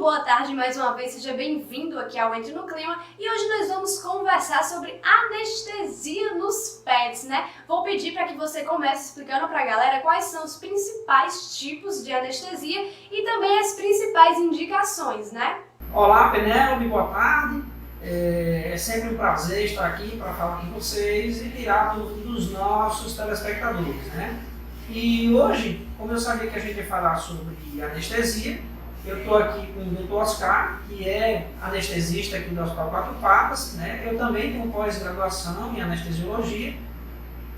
boa tarde mais uma vez, seja bem-vindo aqui ao Entre no Clima e hoje nós vamos conversar sobre anestesia nos pets, né? Vou pedir para que você comece explicando para a galera quais são os principais tipos de anestesia e também as principais indicações, né? Olá, Penélope, boa tarde. É sempre um prazer estar aqui para falar com vocês e tirar dúvidas dos nossos telespectadores, né? E hoje, como eu sabia que a gente ia falar sobre anestesia, eu estou aqui com o Dr. Oscar, que é anestesista aqui do Hospital Quatro Patas, né? Eu também tenho pós-graduação em anestesiologia.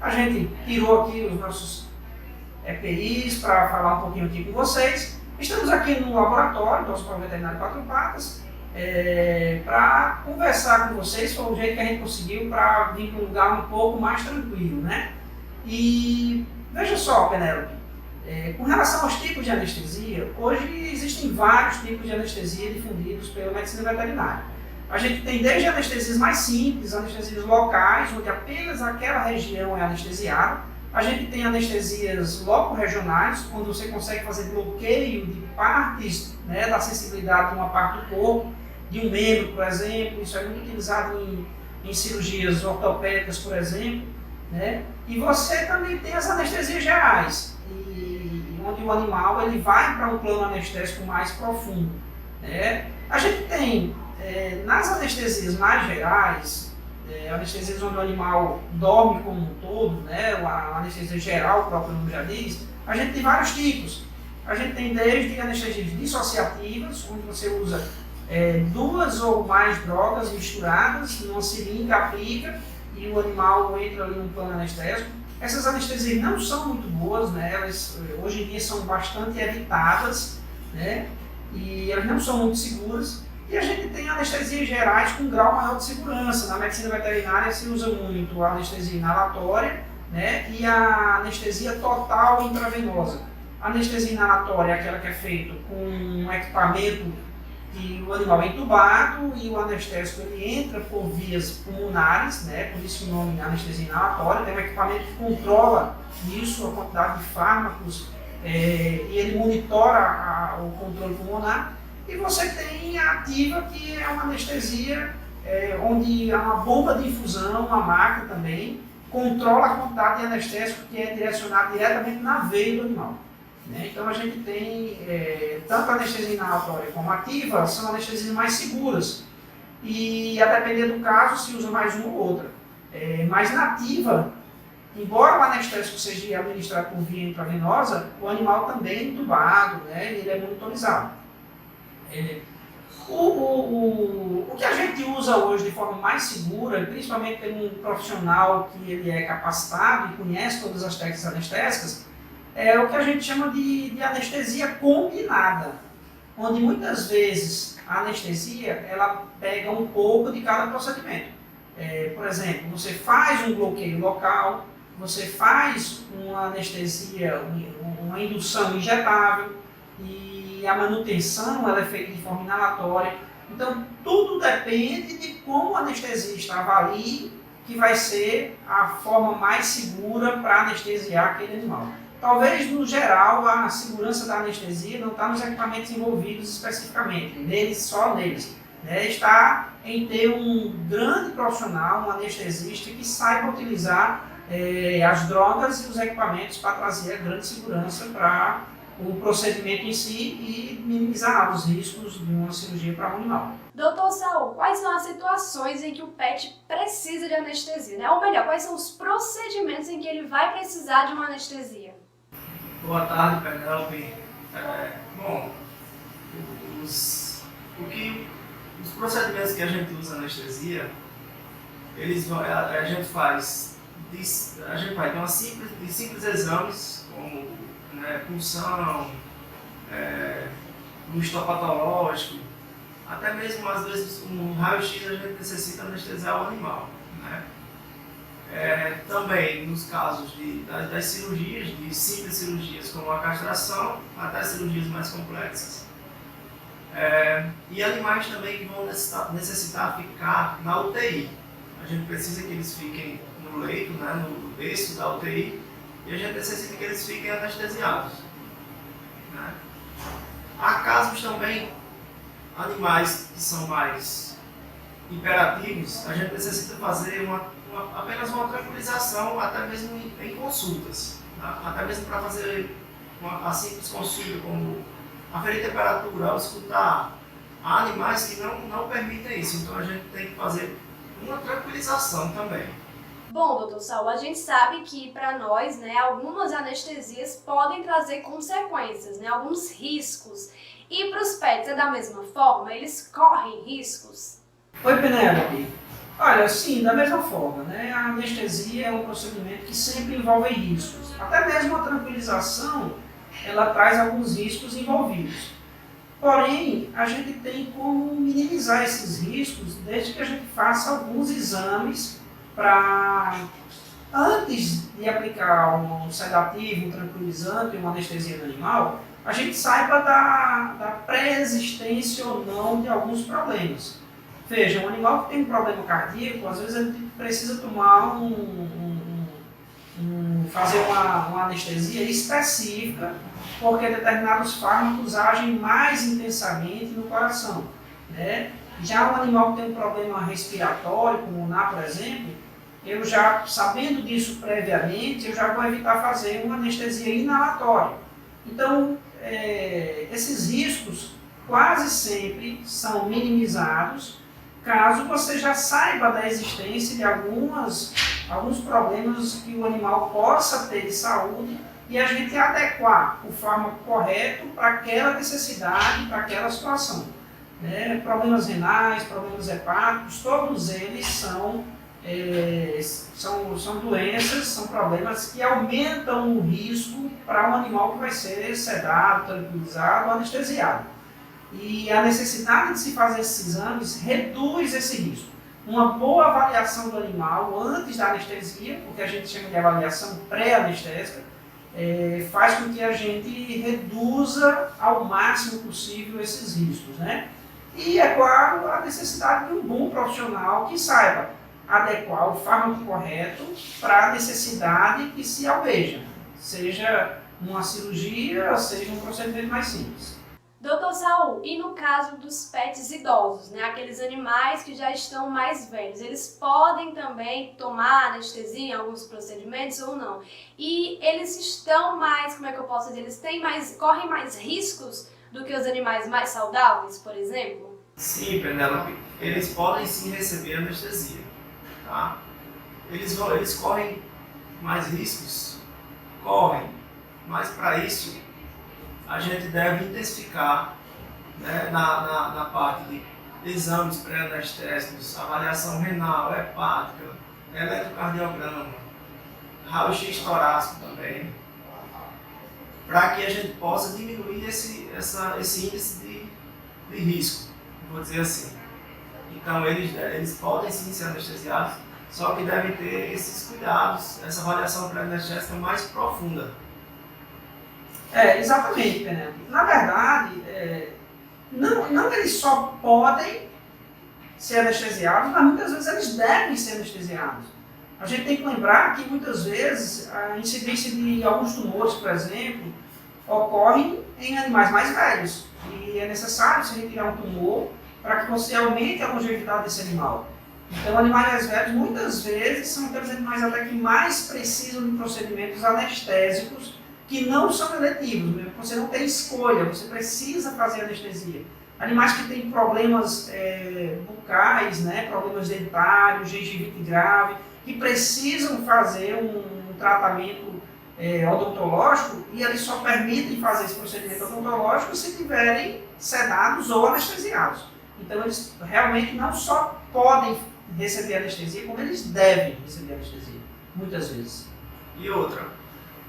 A gente tirou aqui os nossos EPIs para falar um pouquinho aqui com vocês. Estamos aqui no laboratório do Hospital Veterinário Quatro Patas para conversar com vocês. Foi o jeito que a gente conseguiu para vir para um lugar um pouco mais tranquilo, né? E veja só, Penélope, com relação aos tipos de anestesia, hoje existem vários tipos de anestesia difundidos pela medicina veterinária. A gente tem desde anestesias mais simples, anestesias locais, onde apenas aquela região é anestesiada. A gente tem anestesias loco-regionais, onde você consegue fazer bloqueio de partes, né, da sensibilidade de uma parte do corpo, de um membro, por exemplo. Isso é muito utilizado em cirurgias ortopédicas, por exemplo, né? E você também tem as anestesias gerais, onde o animal ele vai para um plano anestésico mais profundo, né? A gente tem, nas anestesias mais gerais, anestesias onde o animal dorme como um todo, né? A anestesia geral, o próprio nome já diz, a gente tem vários tipos. A gente tem desde anestesias dissociativas, onde você usa duas ou mais drogas misturadas numa seringa, aplica e o animal entra ali no plano anestésico. Essas anestesias não são muito boas, né? Elas hoje em dia são bastante evitadas, né? E elas não são muito seguras. E a gente tem anestesias gerais com grau maior de segurança. Na medicina veterinária se usa muito a anestesia inalatória, né? E a anestesia total intravenosa. A anestesia inalatória é aquela que é feita com um equipamento que o animal é entubado e o anestésico ele entra por vias pulmonares, né? Por isso o nome anestesia inalatória. Tem um equipamento que controla isso, a quantidade de fármacos, e ele monitora o controle pulmonar. E você tem a ativa, que é uma anestesia onde há uma bomba de infusão, uma maca também, controla a quantidade de anestésico que é direcionado diretamente na veia do animal. Então a gente tem tanto a anestesia inalatória como ativa, são anestesias mais seguras. E a depender do caso se usa mais uma ou outra. Mas na ativa, embora o anestésico seja administrado por via intravenosa, o animal também é entubado, né? Ele é monitorizado. O que a gente usa hoje de forma mais segura, principalmente por um profissional que ele é capacitado e conhece todas as técnicas anestésicas, é o que a gente chama de anestesia combinada, onde muitas vezes a anestesia ela pega um pouco de cada procedimento. Por exemplo, você faz um bloqueio local, você faz uma anestesia, uma indução injetável e a manutenção ela é feita de forma inalatória. Então, tudo depende de como o anestesista avalie que vai ser a forma mais segura para anestesiar aquele animal. Talvez, no geral, a segurança da anestesia não está nos equipamentos envolvidos especificamente, só neles. Está em ter um grande profissional, um anestesista que saiba utilizar as drogas e os equipamentos para trazer a grande segurança para o procedimento em si e minimizar os riscos de uma cirurgia para um animal. Doutor Saul, quais são as situações em que o pet precisa de anestesia, né? Ou melhor, quais são os procedimentos em que ele vai precisar de uma anestesia? Boa tarde, Penélope. Os procedimentos que a gente usa anestesia, a gente vai ter simples exames, como punção, um histopatológico, até mesmo às vezes um raio-x a gente necessita anestesiar o animal, né? Também nos casos das cirurgias, de simples cirurgias como a castração, até cirurgias mais complexas. E animais também que vão necessitar ficar na UTI. A gente precisa que eles fiquem no leito, né, no berço da UTI, e a gente necessita que eles fiquem anestesiados, né? Há casos também animais que são mais imperativos, a gente necessita fazer apenas uma tranquilização, até mesmo em consultas. Tá? Até mesmo para fazer uma simples consulta, como aferir temperatura, ao escutar. Há animais que não permitem isso, então a gente tem que fazer uma tranquilização também. Bom, doutor Saulo, a gente sabe que para nós, né, algumas anestesias podem trazer consequências, né, alguns riscos. E para os pets é da mesma forma? Eles correm riscos? Oi, Penélope. Olha, sim, da mesma forma, né? A anestesia é um procedimento que sempre envolve riscos. Até mesmo a tranquilização, ela traz alguns riscos envolvidos. Porém, a gente tem como minimizar esses riscos desde que a gente faça alguns exames para, antes de aplicar um sedativo, um tranquilizante, uma anestesia no animal, a gente saiba da pré-existência ou não de alguns problemas. Veja, um animal que tem um problema cardíaco, às vezes ele precisa tomar fazer uma anestesia específica, porque determinados fármacos agem mais intensamente no coração, né? Já um animal que tem um problema respiratório, como o NA, por exemplo, eu já, sabendo disso previamente, eu já vou evitar fazer uma anestesia inalatória. Então, esses riscos quase sempre são minimizados caso você já saiba da existência de alguns problemas que o animal possa ter de saúde e a gente adequar o fármaco correto para aquela necessidade, para aquela situação. Né? Problemas renais, problemas hepáticos, todos eles são doenças, são problemas que aumentam o risco para um animal que vai ser sedado, tranquilizado ou anestesiado. E a necessidade de se fazer esses exames reduz esse risco. Uma boa avaliação do animal antes da anestesia, o que a gente chama de avaliação pré-anestésica, faz com que a gente reduza ao máximo possível esses riscos, né? E, é claro, a necessidade de um bom profissional que saiba adequar o fármaco correto para a necessidade que se almeja, seja uma cirurgia, seja um procedimento mais simples. Doutor Saul, e no caso dos pets idosos, né, aqueles animais que já estão mais velhos, eles podem também tomar anestesia em alguns procedimentos ou não? E eles estão mais, como é que eu posso dizer, correm mais riscos do que os animais mais saudáveis, por exemplo? Sim, Penélope, eles podem sim receber anestesia, tá? Eles correm mais riscos? Correm, mas para isso a gente deve intensificar, né, na parte de exames pré-anestésicos, avaliação renal, hepática, eletrocardiograma, raio-x torácico também, para que a gente possa diminuir esse índice de risco, vou dizer assim. Então eles podem sim ser anestesiados, só que devem ter esses cuidados, essa avaliação pré-anestésica mais profunda. Exatamente, Penélope. Na verdade, não eles só podem ser anestesiados, mas muitas vezes eles devem ser anestesiados. A gente tem que lembrar que muitas vezes a incidência de alguns tumores, por exemplo, ocorrem em animais mais velhos. E é necessário se retirar um tumor para que você aumente a longevidade desse animal. Então, animais mais velhos muitas vezes são aqueles animais até que mais precisam de procedimentos anestésicos que não são eletivos, você não tem escolha, você precisa fazer anestesia. Animais que têm problemas bucais, né, problemas dentários, gengivite grave, que precisam fazer um tratamento odontológico e eles só permitem fazer esse procedimento odontológico se tiverem sedados ou anestesiados. Então eles realmente não só podem receber anestesia, como eles devem receber anestesia, muitas vezes. E outra,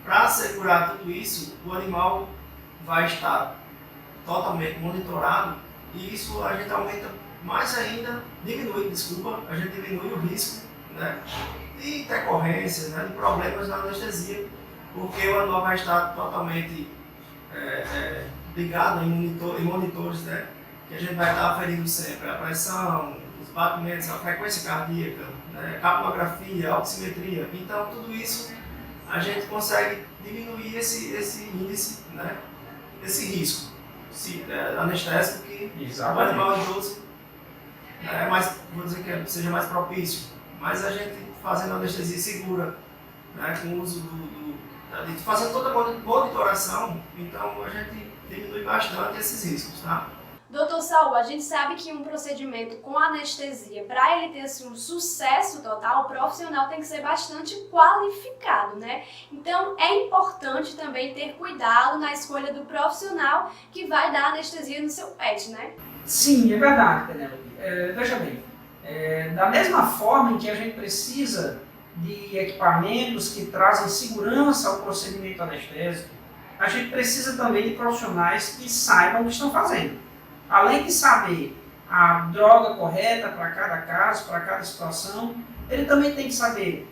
para assegurar tudo isso, o animal vai estar totalmente monitorado e isso a gente aumenta mais ainda, a gente diminui o risco, né, de intercorrências, né, de problemas na anestesia, porque o animal vai estar totalmente ligado em monitores, né, que a gente vai estar aferindo sempre a pressão, os batimentos, a frequência cardíaca, né, capnografia, oximetria. Então tudo isso a gente consegue diminuir esse índice, né, esse risco. anestésico que o animal idoso vou dizer que seja mais propício. Mas a gente fazendo anestesia segura, né, com o uso fazendo toda a monitoração, então a gente diminui bastante esses riscos, tá? Doutor Saul, a gente sabe que um procedimento com anestesia, para ele ter assim, um sucesso total, o profissional tem que ser bastante qualificado, né? Então é importante também ter cuidado na escolha do profissional que vai dar anestesia no seu pet, né? Sim, é verdade, Penélope. Veja bem, da mesma forma em que a gente precisa de equipamentos que trazem segurança ao procedimento anestésico, a gente precisa também de profissionais que saibam o que estão fazendo. Além de saber a droga correta para cada caso, para cada situação, ele também tem que saber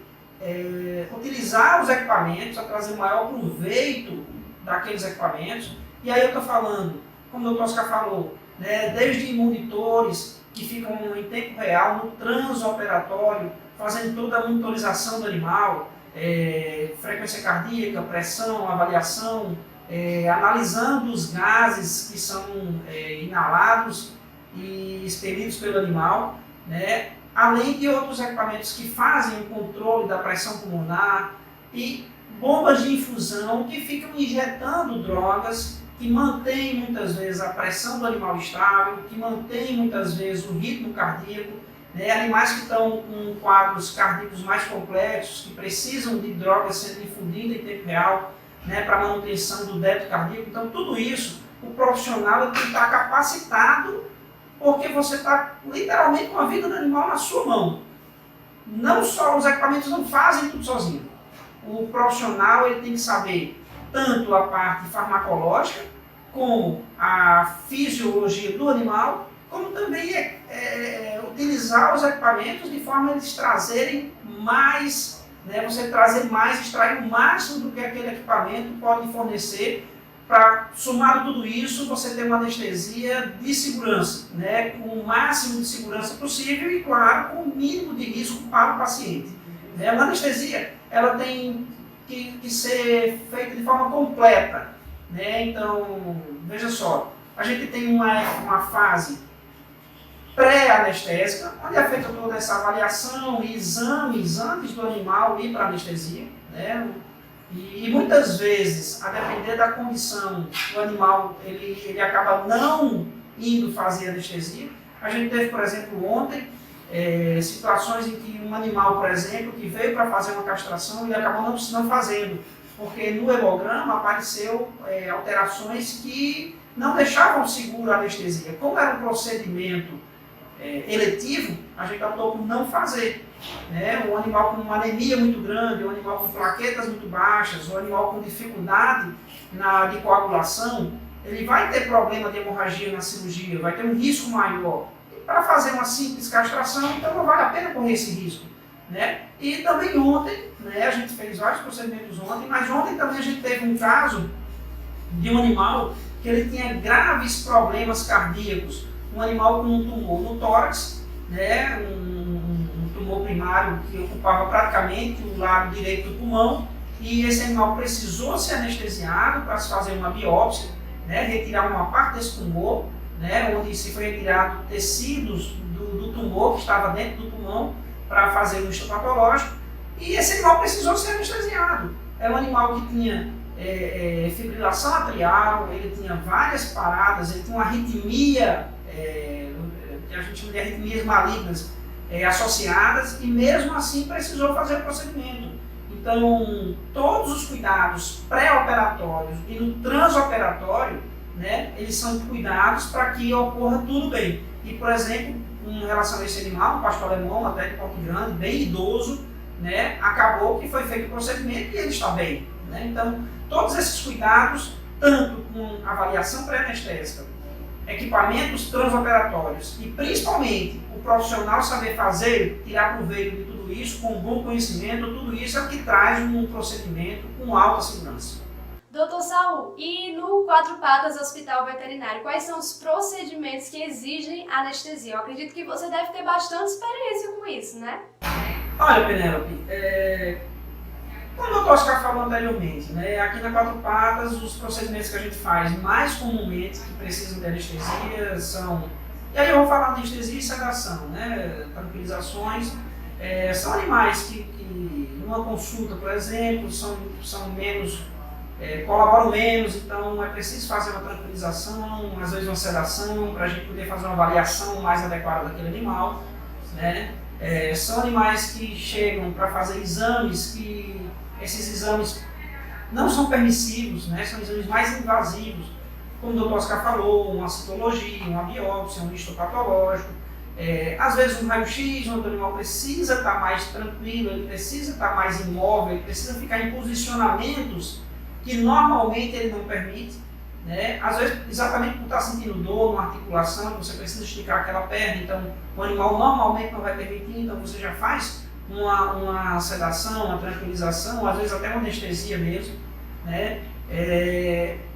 utilizar os equipamentos, a trazer o maior proveito daqueles equipamentos. E aí eu estou falando, como o doutor Oscar falou, né, desde monitores que ficam em tempo real, no transoperatório, fazendo toda a monitorização do animal, frequência cardíaca, pressão, avaliação, analisando os gases que são inalados e expelidos pelo animal, né? Além de outros equipamentos que fazem o controle da pressão pulmonar e bombas de infusão que ficam injetando drogas que mantêm muitas vezes a pressão do animal estável, que mantêm muitas vezes o ritmo cardíaco, né? Animais que estão com quadros cardíacos mais complexos, que precisam de drogas sendo infundidas em tempo real, né, para manutenção do débito cardíaco. Então, tudo isso, o profissional tem que estar capacitado, porque você está literalmente com a vida do animal na sua mão. Não só os equipamentos não fazem tudo sozinho. O profissional ele tem que saber tanto a parte farmacológica, como a fisiologia do animal, como também utilizar os equipamentos de forma a eles trazerem mais, né, você trazer mais, extrair o máximo do que aquele equipamento pode fornecer, para, somado tudo isso, você ter uma anestesia de segurança, né, com o máximo de segurança possível e, claro, com o mínimo de risco para o paciente. Uma anestesia ela tem que ser feita de forma completa, né? Então, veja só, a gente tem uma fase pré-anestésica, onde é feita toda essa avaliação e exames antes do animal ir para a anestesia, né? E muitas vezes, a depender da condição do animal, ele acaba não indo fazer anestesia. A gente teve, por exemplo, ontem, situações em que um animal, por exemplo, que veio para fazer uma castração, ele acabou não fazendo, porque no hemograma apareceu alterações que não deixavam seguro a anestesia. Como era um procedimento eletivo, a gente optou por não fazer. Um animal com uma anemia muito grande, um animal com plaquetas muito baixas, um animal com dificuldade de coagulação, ele vai ter problema de hemorragia na cirurgia, vai ter um risco maior. E para fazer uma simples castração, então não vale a pena correr esse risco. E também ontem, a gente fez vários procedimentos ontem, mas ontem também a gente teve um caso de um animal que ele tinha graves problemas cardíacos, um animal com um tumor no tórax, um tumor primário que ocupava praticamente o lado direito do pulmão, e esse animal precisou ser anestesiado para se fazer uma biópsia, retirar uma parte desse tumor, onde se foi retirado tecidos do tumor que estava dentro do pulmão para fazer um histopatológico, e esse animal precisou ser anestesiado. É um animal que tinha fibrilação atrial, ele tinha várias paradas, ele tinha uma arritmia, que a gente chama de arritmias malignas associadas, e mesmo assim precisou fazer o procedimento. Então, todos os cuidados pré-operatórios e no transoperatório, eles são cuidados para que ocorra tudo bem. E, por exemplo, em relação a esse animal, um pastor alemão, até de porte grande, bem idoso, acabou que foi feito o procedimento e ele está bem. Então, todos esses cuidados, tanto com avaliação pré-anestésica, equipamentos transoperatórios e principalmente o profissional saber fazer, tirar proveito de tudo isso, com bom conhecimento, tudo isso é o que traz um procedimento com alta segurança. Doutor Saul, e no Quatro Patas Hospital Veterinário, quais são os procedimentos que exigem anestesia? Eu acredito que você deve ter bastante experiência com isso, né? Olha, Penélope, Como o doutor Oscar falou anteriormente, né, aqui na Quatro Patas, os procedimentos que a gente faz mais comumente que precisam de anestesia são... E aí eu vou falar de anestesia e sedação, né, tranquilizações. São animais que numa consulta, por exemplo, são menos... colaboram menos, então é preciso fazer uma tranquilização, às vezes uma sedação, para a gente poder fazer uma avaliação mais adequada daquele animal, né? São animais que chegam para fazer exames que esses exames não são permissivos, né? São exames mais invasivos, como o doutor Oscar falou, uma citologia, uma biópsia, um histopatológico. Às vezes um raio-x, onde o animal precisa estar mais tranquilo, ele precisa estar mais imóvel, ele precisa ficar em posicionamentos que normalmente ele não permite, né? Às vezes, exatamente por estar sentindo dor numa articulação, você precisa esticar aquela perna, então o animal normalmente não vai permitir, então você já faz uma sedação, uma tranquilização, às vezes até uma anestesia mesmo, né?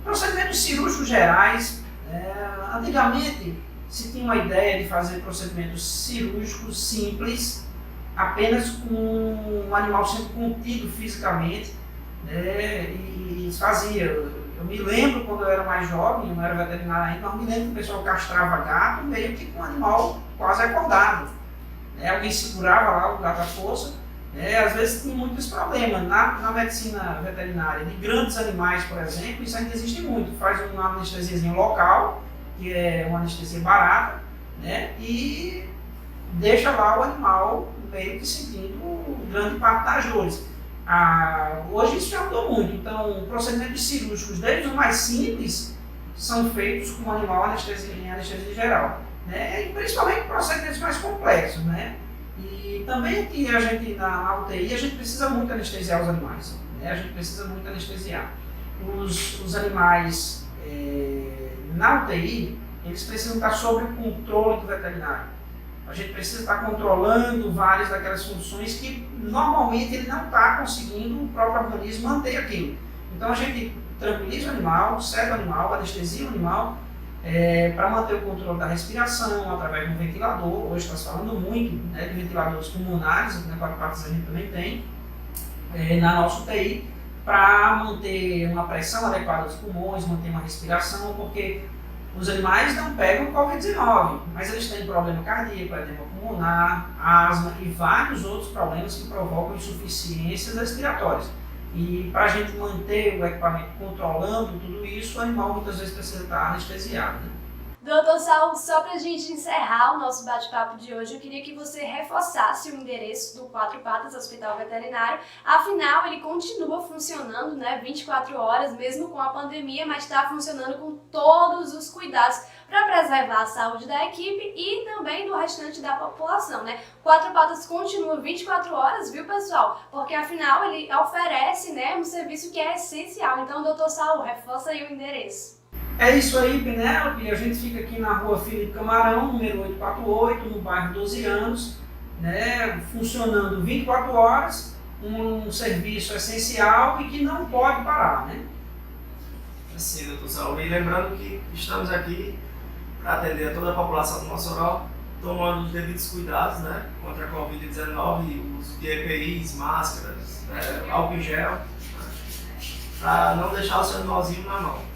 Procedimentos cirúrgicos gerais, antigamente se tinha uma ideia de fazer procedimentos cirúrgicos simples, apenas com um animal sendo contido fisicamente, né, e fazia. Eu me lembro quando eu era mais jovem, eu não era veterinário ainda, mas me lembro que o pessoal castrava gato meio que com um animal quase acordado. Né, alguém segurava lá o gato à força, né, às vezes tinha muitos problemas. Na medicina veterinária de grandes animais, por exemplo, isso ainda existe muito. Faz uma anestesiazinha local, que é uma anestesia barata, né, e deixa lá o animal meio que sentindo grande parte das dores. Hoje isso já mudou muito, então procedimentos cirúrgicos, desde os mais simples, são feitos com o animal em anestesia geral, né? E principalmente procedimentos mais complexos, né? E também aqui a gente, na UTI, a gente precisa muito anestesiar os animais, né? A gente precisa muito anestesiar. Os animais na UTI, eles precisam estar sob o controle do veterinário. A gente precisa estar controlando várias daquelas funções que normalmente ele não está conseguindo o próprio organismo manter aquilo. Então a gente tranquiliza o animal, seda o animal, anestesia o animal, para manter o controle da respiração através de um ventilador. Hoje está se falando muito, né, de ventiladores pulmonares, aqui na Quatro Patas a gente também tem, na nossa UTI, para manter uma pressão adequada dos pulmões, manter uma respiração, porque os animais não pegam Covid-19, mas eles têm problema cardíaco, edema pulmonar, asma e vários outros problemas que provocam insuficiências respiratórias. E para a gente manter o equipamento controlando tudo isso, o animal muitas vezes precisa estar anestesiado, né? Doutor Saulo, só para a gente encerrar o nosso bate-papo de hoje, eu queria que você reforçasse o endereço do Quatro Patas Hospital Veterinário. Afinal, ele continua funcionando, né, 24 horas, mesmo com a pandemia, mas está funcionando com todos os cuidados para preservar a saúde da equipe e também do restante da população, né? Quatro Patas continua 24 horas, viu, pessoal? Porque afinal ele oferece, né, um serviço que é essencial. Então, doutor Saulo, reforça aí o endereço. É isso aí, Penélope. A gente fica aqui na rua Felipe Camarão, número 848, no bairro 12 Anos, né, funcionando 24 horas, um serviço essencial e que não pode parar, né? Assim, doutor Saulo. E lembrando que estamos aqui para atender a toda a população do Mossoró, tomando os devidos cuidados, né, contra a Covid-19, uso de EPIs, máscaras, álcool em gel, né, para não deixar o seu animalzinho na mão.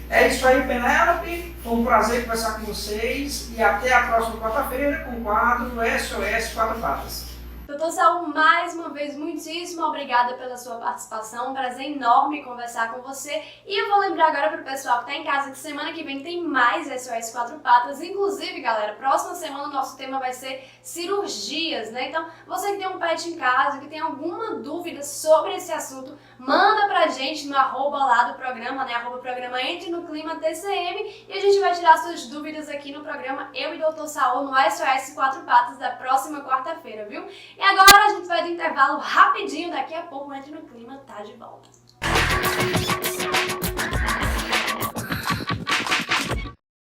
É isso aí, Penélope. Foi um prazer conversar com vocês e até a próxima quarta-feira com o quadro SOS Quatro Patas. Doutor Saulo, mais uma vez, muitíssimo obrigada pela sua participação, um prazer enorme conversar com você. E eu vou lembrar agora para o pessoal que está em casa que semana que vem tem mais SOS Quatro Patas. Inclusive, galera, próxima semana o nosso tema vai ser cirurgias, né? Então, você que tem um pet em casa, que tem alguma dúvida sobre esse assunto, manda pra gente no arroba lá do programa, né? Arroba programa Entre no Clima TCM, e a gente vai tirar suas dúvidas aqui no programa Eu e Doutor Saulo no SOS Quatro Patas da próxima quarta-feira, viu? E agora a gente vai de intervalo rapidinho, daqui a pouco o Entre no Clima tá de volta.